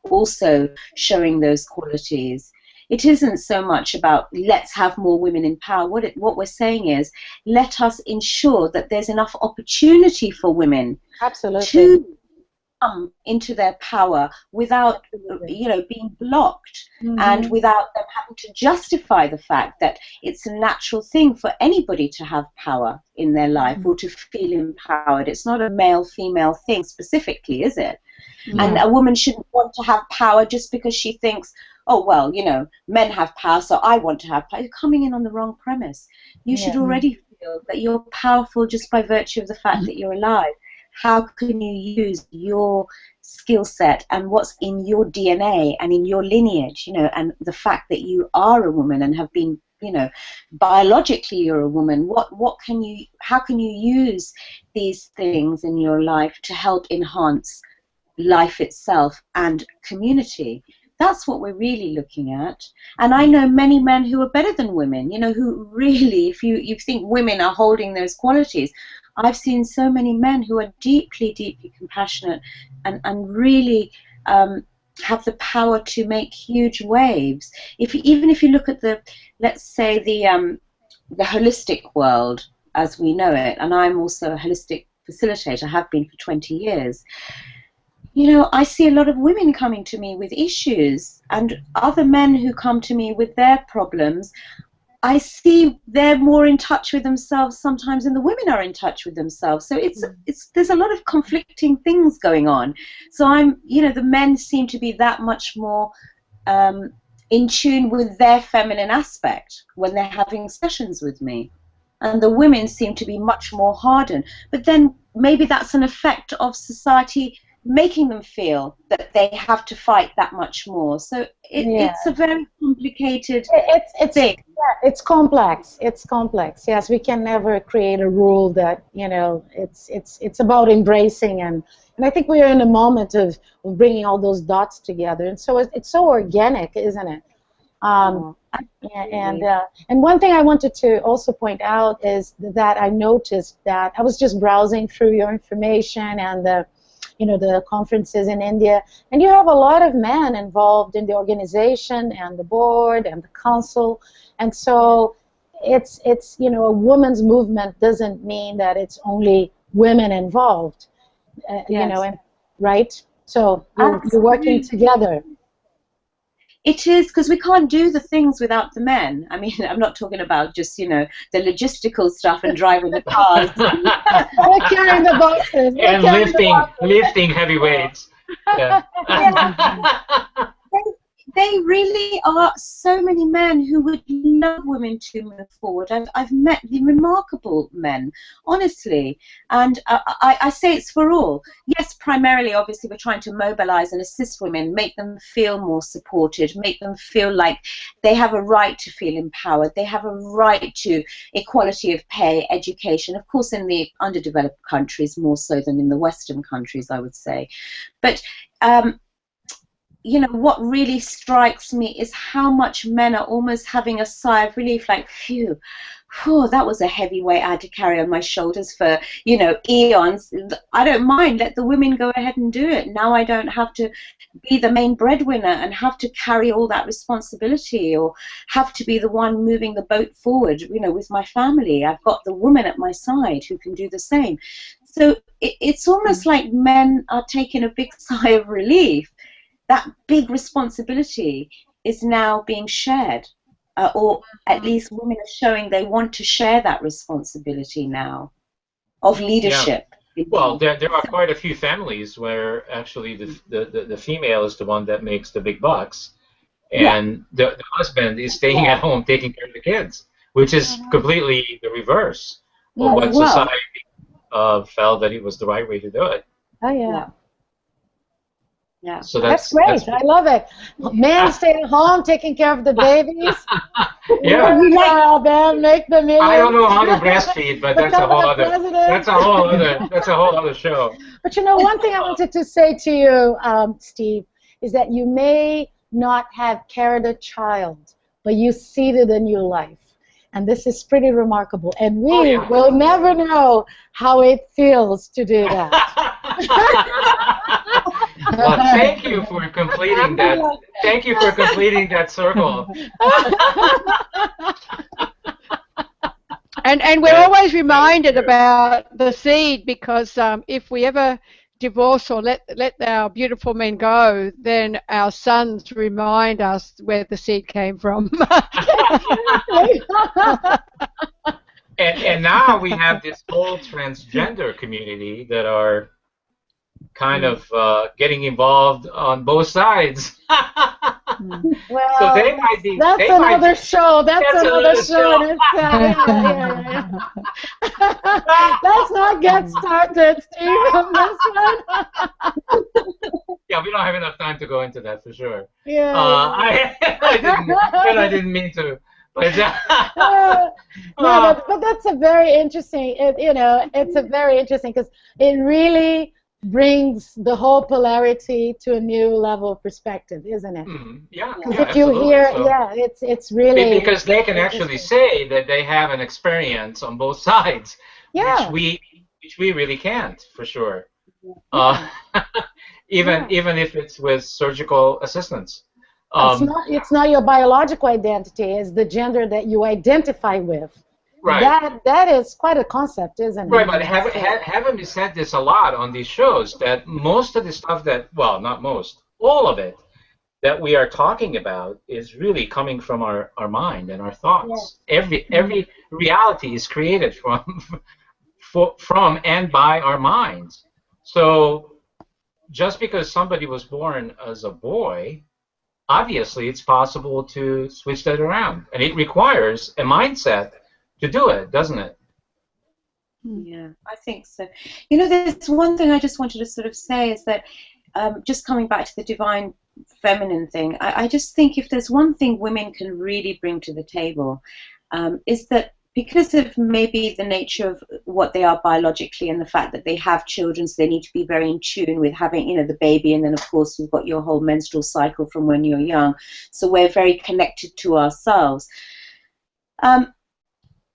also showing those qualities. It isn't so much about let's have more women in power. What we're saying is, let us ensure that there's enough opportunity for women to come into their power without being blocked, and without them having to justify the fact that it's a natural thing for anybody to have power in their life or to feel empowered. It's not a male-female thing specifically, is it? And a woman shouldn't want to have power just because she thinks, oh, well, men have power, so I want to have power. You're coming in on the wrong premise. You should already feel that you're powerful just by virtue of the fact that you're alive. How can you use your skill set and what's in your DNA and in your lineage, and the fact that you are a woman and have been, biologically you're a woman. How can you use these things in your life to help enhance life itself and community? That's what we're really looking at. And I know many men who are better than women, who really, if you think women are holding those qualities, I've seen so many men who are deeply, deeply compassionate and really have the power to make huge waves. Even if you look at let's say the holistic world as we know it, and I'm also a holistic facilitator, have been for 20 years, I see a lot of women coming to me with issues, and other men who come to me with their problems. I see they're more in touch with themselves sometimes than the women are in touch with themselves. So there's a lot of conflicting things going on. So the men seem to be that much more in tune with their feminine aspect when they're having sessions with me. And the women seem to be much more hardened. But then maybe that's an effect of society making them feel that they have to fight that much more. So it's a very complicated thing. Yeah, it's complex. It's complex. Yes, we can never create a rule that, it's about embracing, and I think we are in a moment of bringing all those dots together. And so it's so organic, isn't it? And one thing I wanted to also point out is that I noticed that I was just browsing through your information and the conferences in India, and you have a lot of men involved in the organization and the board and the council, and so it's a women's movement doesn't mean that it's only women involved, right? So you're working together. It is, because we can't do the things without the men. I mean, I'm not talking about just, the logistical stuff and driving the cars. We're carrying the boxes. And lifting heavy weights. Yeah. they really are so many men who would love women to move forward. I've met the remarkable men, honestly, and I say it's for all. Yes, primarily, obviously, we're trying to mobilize and assist women, make them feel more supported, make them feel like they have a right to feel empowered, they have a right to equality of pay, education, of course in the underdeveloped countries more so than in the Western countries, I would say. But you know, what really strikes me is how much men are almost having a sigh of relief, like, phew, that was a heavy weight I had to carry on my shoulders for, you know, eons. I don't mind, let the women go ahead and do it. Now I don't have to be the main breadwinner and have to carry all that responsibility or have to be the one moving the boat forward, you know, with my family. I've got the woman at my side who can do the same. So it's almost like men are taking a big sigh of relief. That big responsibility is now being shared, or at least women are showing they want to share that responsibility now of leadership. Yeah. Well, there are quite a few families where actually the female is the one that makes the big bucks, and the husband is staying at home taking care of the kids, which is completely the reverse of what society felt that it was the right way to do it. Oh, yeah. Yeah. So that's great. I love it. Men staying home, taking care of the babies. Yeah. Then make the millions. I don't know how to breastfeed, but that's a whole other show. But you know, one thing I wanted to say to you, Steve, is that you may not have carried a child, but you seeded a new life. And this is pretty remarkable. And we will never know how it feels to do that. Well, thank you for completing that. Thank you for completing that circle. And we're always reminded about the seed, because if we ever divorce or let our beautiful men go, then our sons remind us where the seed came from. And now we have this whole transgender community that are kind of getting involved on both sides. Well, so they might be. That's another show. That's another show. Let's not get started, Steve, on this one. Yeah, we don't have enough time to go into that for sure. Yeah. I didn't mean to. But, but that's a very interesting. It's a very interesting because it really brings the whole polarity to a new level of perspective, isn't it? Mm-hmm. Yeah. Because if you hear, it's really because they can actually say that they have an experience on both sides, which we really can't, for sure. Even if it's with surgical assistance. It's not your biological identity; it's the gender that you identify with. Right. That is quite a concept, isn't it? Right, but haven't we said this a lot on these shows, that most of the stuff that, well, not most, all of it that we are talking about is really coming from our mind and our thoughts. Yeah. Every reality is created from and by our minds. So just because somebody was born as a boy, obviously it's possible to switch that around, and it requires a mindset to do it, doesn't it? Yeah, I think so. You know, there's one thing I just wanted to sort of say is that just coming back to the divine feminine thing, I just think if there's one thing women can really bring to the table is that because of maybe the nature of what they are biologically and the fact that they have children, so they need to be very in tune with having, the baby, and then of course you've got your whole menstrual cycle from when you're young, so we're very connected to ourselves.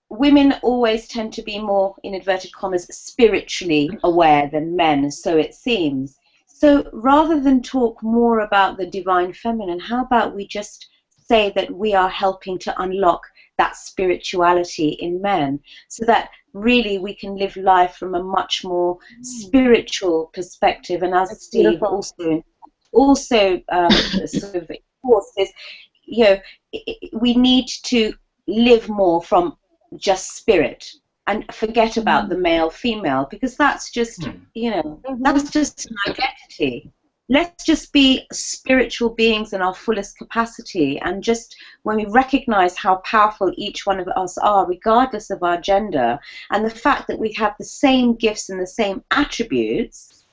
Women always tend to be more, in inverted commas, spiritually aware than men, so it seems. So rather than talk more about the divine feminine, how about we just say that we are helping to unlock that spirituality in men, so that really we can live life from a much more spiritual perspective. And as that's Steve beautiful. also sort of enforces, we need to live more from just spirit and forget about the male female, because that's just that's just an identity. let's just be spiritual beings in our fullest capacity, and just when we recognize how powerful each one of us are, regardless of our gender, and the fact that we have the same gifts and the same attributes,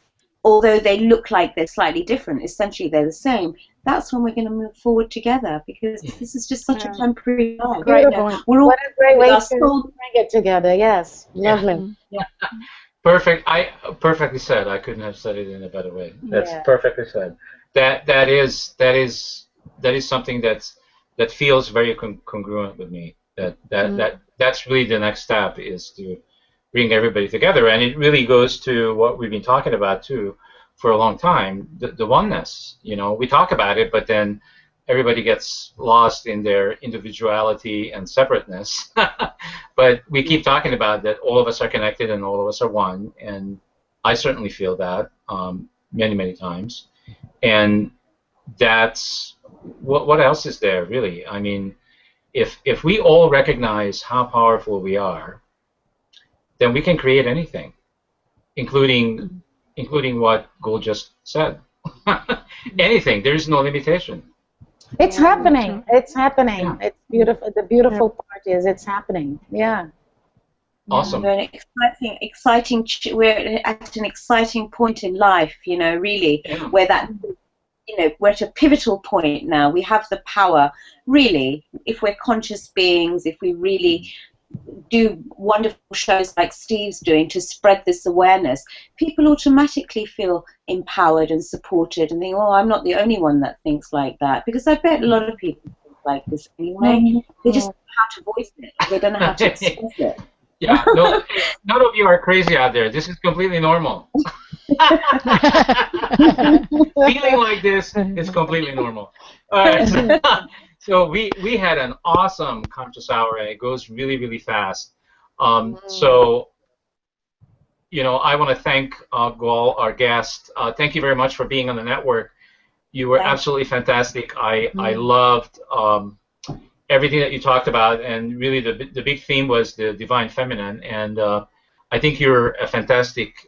although they look like they're slightly different, essentially they're the same, that's when we're going to move forward together, because this is just such a temporary life. Great point. We're all what a great way to soul. bring it together. Yes, lovely. Yeah. Perfect. Perfectly said. I couldn't have said it in a better way. That's perfectly said. That is something that feels very congruent with me. That's really the next step, is to bring everybody together, and it really goes to what we've been talking about too for a long time, the oneness. You know, we talk about it, but then everybody gets lost in their individuality and separateness. But we keep talking about that all of us are connected and all of us are one, and I certainly feel that many, many times. And that's what else is there, really? I mean, if we all recognize how powerful we are, then we can create anything, including what Gul just said. Anything. There is no limitation. It's happening. It's happening. Yeah. It's beautiful. The beautiful part is it's happening. Yeah. Awesome. We're we're at an exciting point in life, you know, really, where that, you know, we're at a pivotal point now. We have the power, really, if we're conscious beings, if we really do wonderful shows like Steve's doing to spread this awareness, people automatically feel empowered and supported and think, oh, I'm not the only one that thinks like that, because I bet a lot of people think like this anyway. They just don't know how to voice it. They don't know how to express it. Yeah, no, none of you are crazy out there. This is completely normal. Feeling like this is completely normal. All right. So we had an awesome conscious hour, and it goes really, really fast. So, you know, I want to thank Gul, our guest. Thank you very much for being on the network. You were absolutely fantastic. I loved everything that you talked about, and really the big theme was the divine feminine. And I think you're a fantastic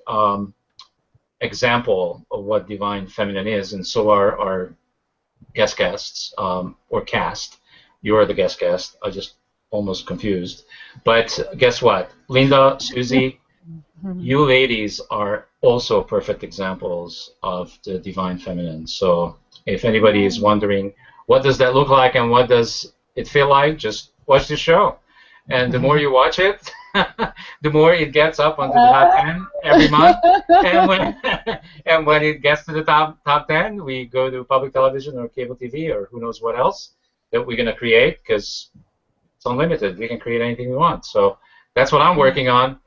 example of what divine feminine is, and so are our guests, or cast. You are the guest. I just almost confused. But guess what? Linda, Susie, you ladies are also perfect examples of the divine feminine. So if anybody is wondering what does that look like and what does it feel like, just watch the show. And the more you watch it, the more it gets up onto the top 10 every month. And when it gets to the top 10, we go to public television or cable TV or who knows what else that we're going to create, because it's unlimited. We can create anything we want. So that's what I'm working on.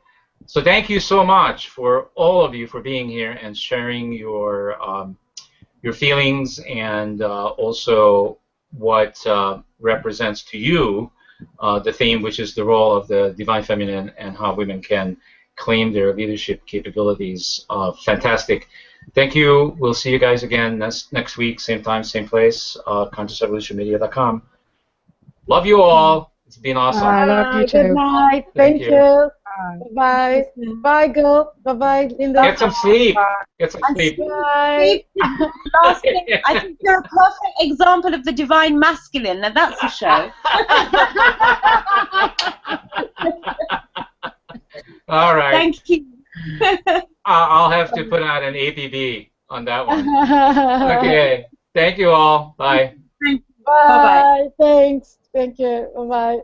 So thank you so much for all of you for being here and sharing your feelings, and also what represents to you the theme, which is the role of the divine feminine and how women can claim their leadership capabilities. Fantastic. Thank you. We'll see you guys again next week, same time, same place, ConsciousEvolutionMedia.com. Love you all. It's been awesome. I love you too. Good night. Thank you. Bye. Bye, Gul. Bye-bye, Linda. Get some sleep. Get some sleep. Bye. Last thing, I think you're a perfect example of the divine masculine. Now that's a show. All right. Thank you. I'll have to put out an APB on that one. Okay. Thank you all. Bye. Bye. Thanks. Thank you. Bye-bye.